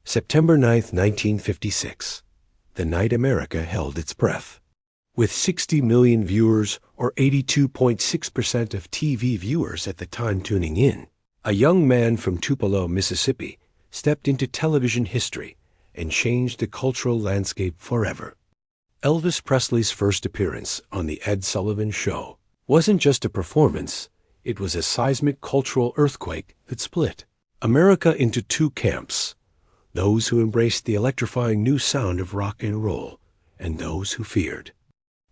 September 9, 1956, the night America held its breath. With 60 million viewers, or 82.6% of TV viewers at the time tuning in, a young man from Tupelo, Mississippi, stepped into television history and changed the cultural landscape forever. Elvis Presley's first appearance on The Ed Sullivan Show wasn't just a performance, it was a seismic cultural earthquake that split America into two camps: those who embraced the electrifying new sound of rock and roll, and those who feared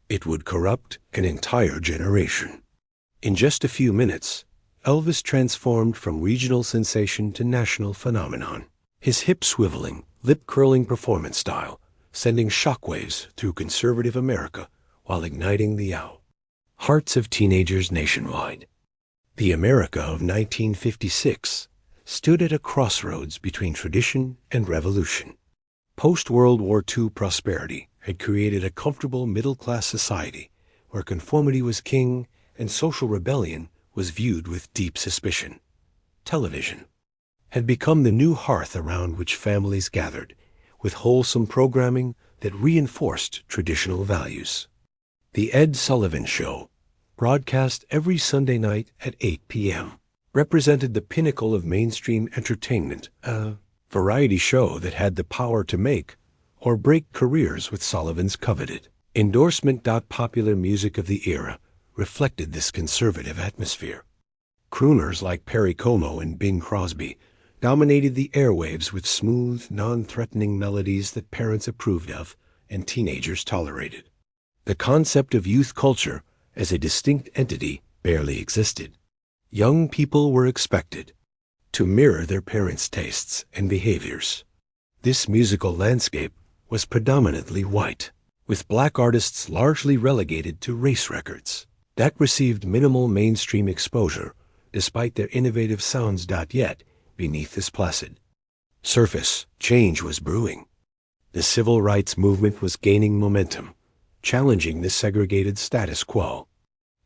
it would corrupt an entire generation. In just a few minutes, Elvis transformed from regional sensation to national phenomenon, his hip-swiveling, lip-curling performance style sending shockwaves through conservative America while igniting the hearts of teenagers nationwide. The America of 1956 stood at a crossroads between tradition and revolution. Post-World War II prosperity had created a comfortable middle-class society where conformity was king and social rebellion was viewed with deep suspicion. Television had become the new hearth around which families gathered, with wholesome programming that reinforced traditional values. The Ed Sullivan Show, broadcast every Sunday night at 8 p.m., represented the pinnacle of mainstream entertainment, a variety show that had the power to make or break careers with Sullivan's coveted endorsement. Popular music of the era reflected this conservative atmosphere. Crooners like Perry Como and Bing Crosby dominated the airwaves with smooth, non-threatening melodies that parents approved of and teenagers tolerated. The concept of youth culture as a distinct entity barely existed. Young people were expected to mirror their parents' tastes and behaviors. This musical landscape was predominantly white, with black artists largely relegated to race records that received minimal mainstream exposure despite their innovative sounds. Yet, beneath this placid surface, change was brewing. The civil rights movement was gaining momentum, challenging the segregated status quo.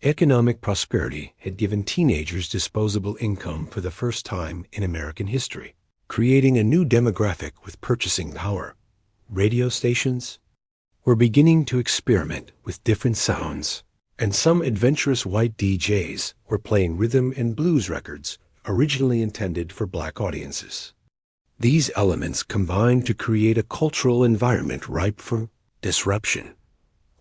Economic prosperity had given teenagers disposable income for the first time in American history, creating a new demographic with purchasing power. Radio stations were beginning to experiment with different sounds, and some adventurous white DJs were playing rhythm and blues records originally intended for black audiences. These elements combined to create a cultural environment ripe for disruption.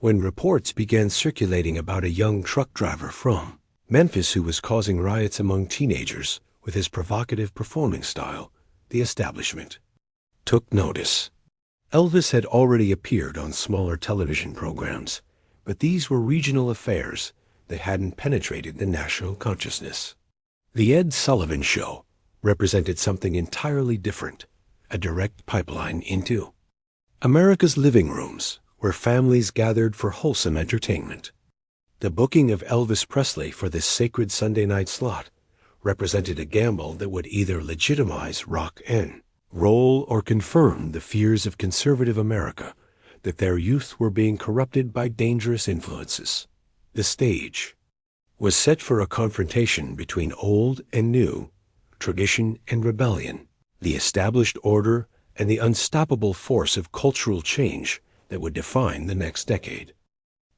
When reports began circulating about a young truck driver from Memphis who was causing riots among teenagers with his provocative performing style, the establishment took notice. Elvis had already appeared on smaller television programs, but these were regional affairs that hadn't penetrated the national consciousness. The Ed Sullivan Show represented something entirely different, a direct pipeline into America's living rooms, where families gathered for wholesome entertainment. The booking of Elvis Presley for this sacred Sunday night slot represented a gamble that would either legitimize rock and roll or confirm the fears of conservative America that their youth were being corrupted by dangerous influences. The stage was set for a confrontation between old and new, tradition and rebellion, the established order and the unstoppable force of cultural change that would define the next decade.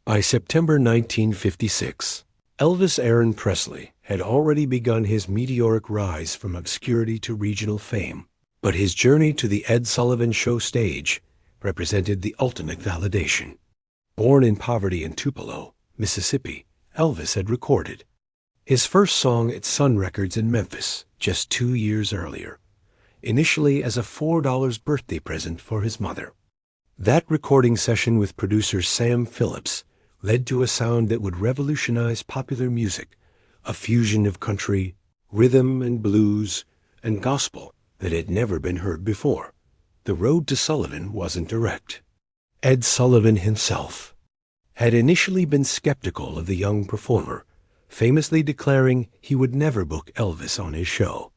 By September 1956, Elvis Aaron Presley had already begun his meteoric rise from obscurity to regional fame, but his journey to the Ed Sullivan Show stage represented the ultimate validation. Born in poverty in Tupelo, Mississippi, Elvis had recorded his first song at Sun Records in Memphis just 2 years earlier, initially as a $4 birthday present for his mother. That recording session with producer Sam Phillips led to a sound that would revolutionize popular music, a fusion of country, rhythm and blues, and gospel that had never been heard before. The road to Sullivan wasn't direct. Ed Sullivan himself had initially been skeptical of the young performer, famously declaring he would never book Elvis on his show.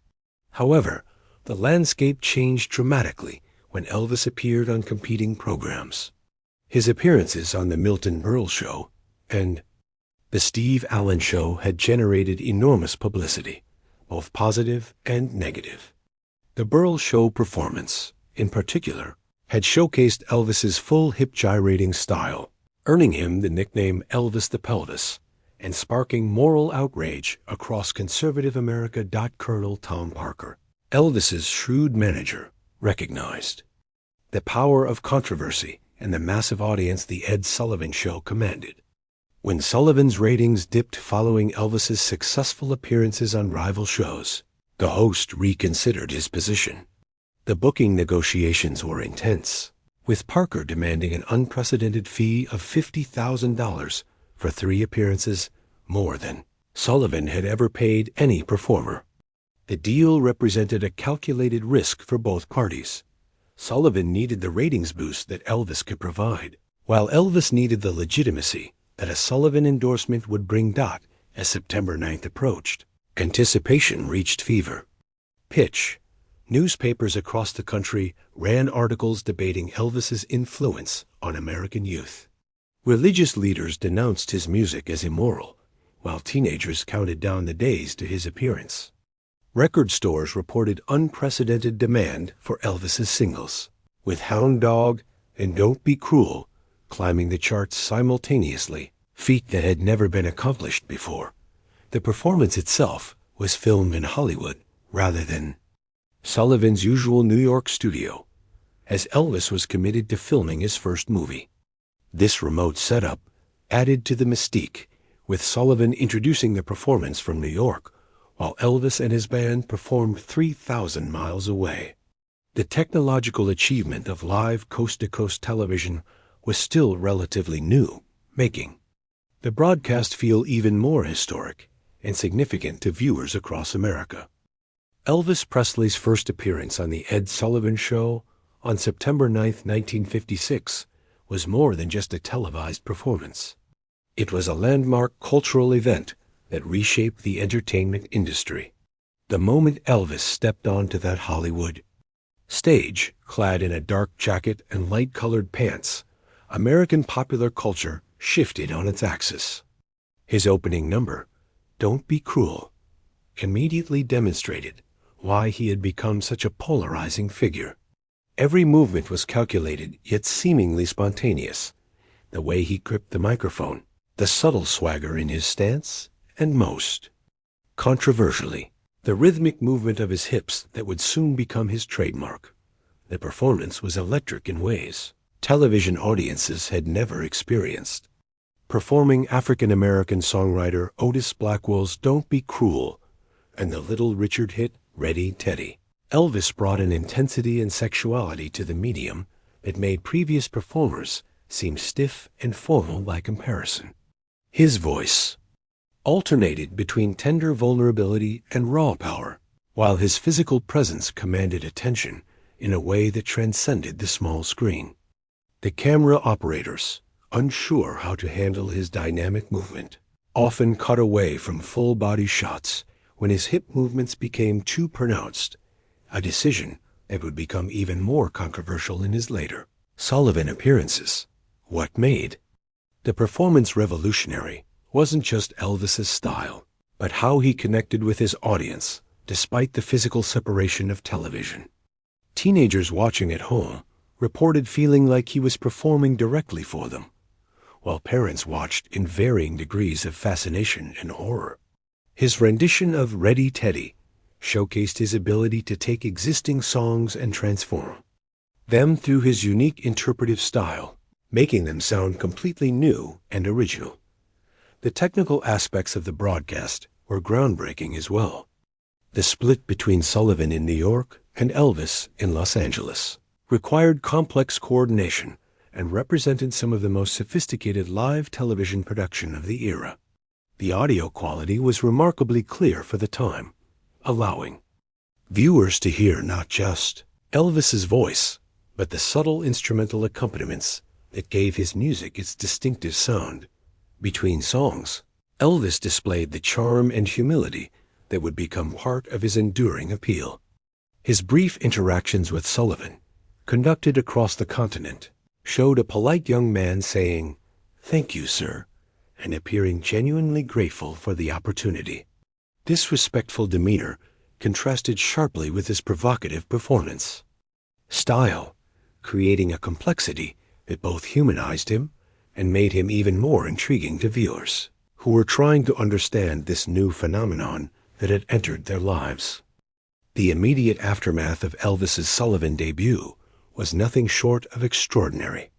However, the landscape changed dramatically when Elvis appeared on competing programs. His appearances on The Milton Berle Show and The Steve Allen Show had generated enormous publicity, both positive and negative. The Berle Show performance, in particular, had showcased Elvis's full hip-gyrating style, earning him the nickname Elvis the Pelvis, and sparking moral outrage across conservative America. Colonel Tom Parker, Elvis's shrewd manager, recognized the power of controversy and the massive audience the Ed Sullivan Show commanded. When Sullivan's ratings dipped following Elvis's successful appearances on rival shows, the host reconsidered his position. The booking negotiations were intense, with Parker demanding an unprecedented fee of $50,000 for 3 appearances, more than Sullivan had ever paid any performer. The deal represented a calculated risk for both parties. Sullivan needed the ratings boost that Elvis could provide, while Elvis needed the legitimacy that a Sullivan endorsement would bring. As September 9th approached, anticipation reached fever pitch. Newspapers across the country ran articles debating Elvis's influence on American youth. Religious leaders denounced his music as immoral, while teenagers counted down the days to his appearance. Record stores reported unprecedented demand for Elvis's singles, with Hound Dog and Don't Be Cruel climbing the charts simultaneously, feat that had never been accomplished before. The performance itself was filmed in Hollywood rather than Sullivan's usual New York studio, as Elvis was committed to filming his first movie. This remote setup added to the mystique, with Sullivan introducing the performance from New York, while Elvis and his band performed 3,000 miles away. The technological achievement of live coast-to-coast television was still relatively new, making the broadcast feel even more historic and significant to viewers across America. Elvis Presley's first appearance on The Ed Sullivan Show on September 9, 1956, was more than just a televised performance. It was a landmark cultural event that reshaped the entertainment industry. The moment Elvis stepped onto that Hollywood stage, clad in a dark jacket and light-colored pants, American popular culture shifted on its axis. His opening number, Don't Be Cruel, immediately demonstrated why he had become such a polarizing figure. Every movement was calculated yet seemingly spontaneous. The way he gripped the microphone, the subtle swagger in his stance, and most controversially, the rhythmic movement of his hips that would soon become his trademark. The performance was electric in ways television audiences had never experienced. Performing African-American songwriter Otis Blackwell's Don't Be Cruel and the Little Richard hit Ready Teddy, Elvis brought an intensity and sexuality to the medium that made previous performers seem stiff and formal by comparison. His voice alternated between tender vulnerability and raw power, while his physical presence commanded attention in a way that transcended the small screen. The camera operators, unsure how to handle his dynamic movement, often cut away from full-body shots when his hip movements became too pronounced, a decision that would become even more controversial in his later Sullivan appearances. What made the performance revolutionary wasn't just Elvis's style, but how he connected with his audience despite the physical separation of television. Teenagers watching at home reported feeling like he was performing directly for them, while parents watched in varying degrees of fascination and horror. His rendition of Ready Teddy showcased his ability to take existing songs and transform them through his unique interpretive style, making them sound completely new and original. The technical aspects of the broadcast were groundbreaking as well. The split between Sullivan in New York and Elvis in Los Angeles required complex coordination and represented some of the most sophisticated live television production of the era. The audio quality was remarkably clear for the time, allowing viewers to hear not just Elvis's voice, but the subtle instrumental accompaniments that gave his music its distinctive sound. Between songs, Elvis displayed the charm and humility that would become part of his enduring appeal. His brief interactions with Sullivan, conducted across the continent, showed a polite young man saying, "Thank you, sir," and appearing genuinely grateful for the opportunity. This respectful demeanor contrasted sharply with his provocative performance. style, creating a complexity that both humanized him and made him even more intriguing to viewers who were trying to understand this new phenomenon that had entered their lives. The immediate aftermath of Elvis's Sullivan debut was nothing short of extraordinary.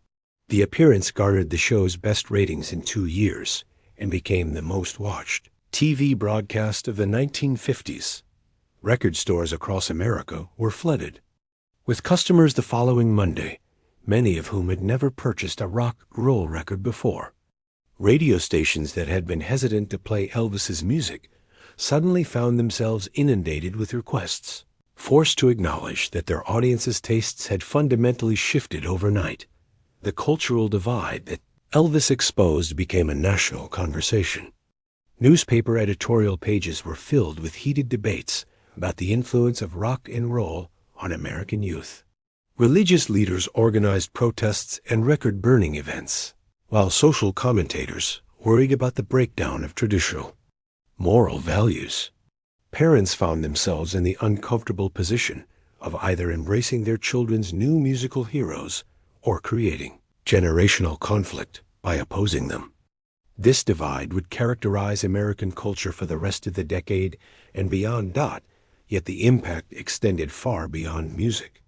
The appearance garnered the show's best ratings in 2 years and became the most watched TV broadcast of the 1950s. Record stores across America were flooded with customers the following Monday, many of whom had never purchased a rock roll record before. Radio stations that had been hesitant to play Elvis's music suddenly found themselves inundated with requests, forced to acknowledge that their audience's tastes had fundamentally shifted overnight. The cultural divide that Elvis exposed became a national conversation. Newspaper editorial pages were filled with heated debates about the influence of rock and roll on American youth. Religious leaders organized protests and record-burning events, while social commentators worried about the breakdown of traditional moral values. Parents found themselves in the uncomfortable position of either embracing their children's new musical heroes or creating generational conflict by opposing them. This divide would characterize American culture for the rest of the decade and beyond that, yet the impact extended far beyond music.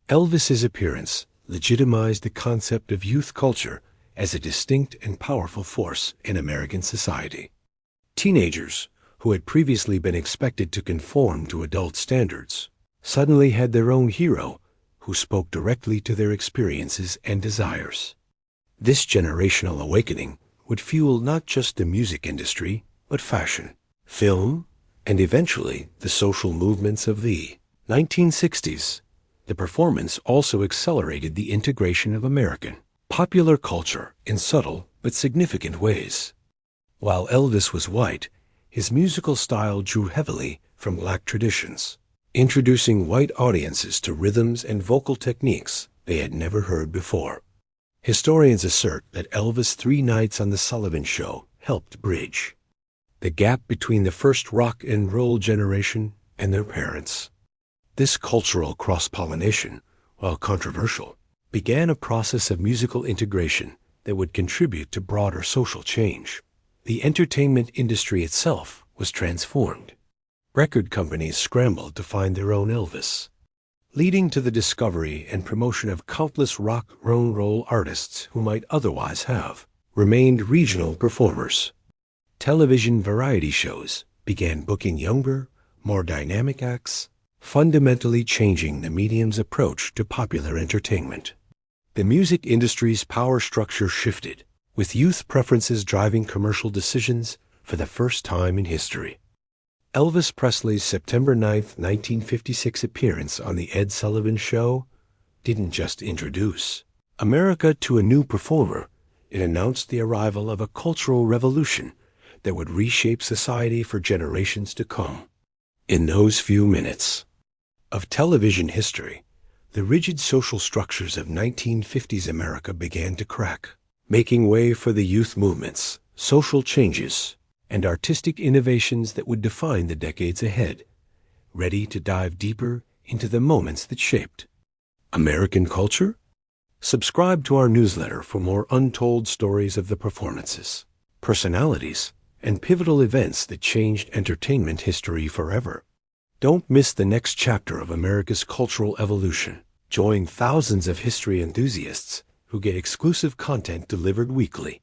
Elvis's appearance legitimized the concept of youth culture as a distinct and powerful force in American society. Teenagers, who had previously been expected to conform to adult standards, suddenly had their own hero who spoke directly to their experiences and desires. This generational awakening would fuel not just the music industry, but fashion, film, and eventually the social movements of the 1960s. The performance also accelerated the integration of American popular culture in subtle but significant ways. While Elvis was white, his musical style drew heavily from black traditions, introducing white audiences to rhythms and vocal techniques they had never heard before. Historians assert that Elvis' 3 nights on The Sullivan Show helped bridge the gap between the first rock and roll generation and their parents. This cultural cross-pollination, while controversial, began a process of musical integration that would contribute to broader social change. The entertainment industry itself was transformed. Record companies scrambled to find their own Elvis, leading to the discovery and promotion of countless rock and roll artists who might otherwise have remained regional performers. Television variety shows began booking younger, more dynamic acts, fundamentally changing the medium's approach to popular entertainment. The music industry's power structure shifted, with youth preferences driving commercial decisions for the first time in history. Elvis Presley's September 9, 1956 appearance on The Ed Sullivan Show didn't just introduce America to a new performer, it announced the arrival of a cultural revolution that would reshape society for generations to come. In those few minutes of television history, the rigid social structures of 1950s America began to crack, making way for the youth movements, social changes, and artistic innovations that would define the decades ahead, ready to dive deeper into the moments that shaped American culture? Subscribe to our newsletter for more untold stories of the performances, personalities, and pivotal events that changed entertainment history forever. Don't miss the next chapter of America's cultural evolution. Join thousands of history enthusiasts who get exclusive content delivered weekly.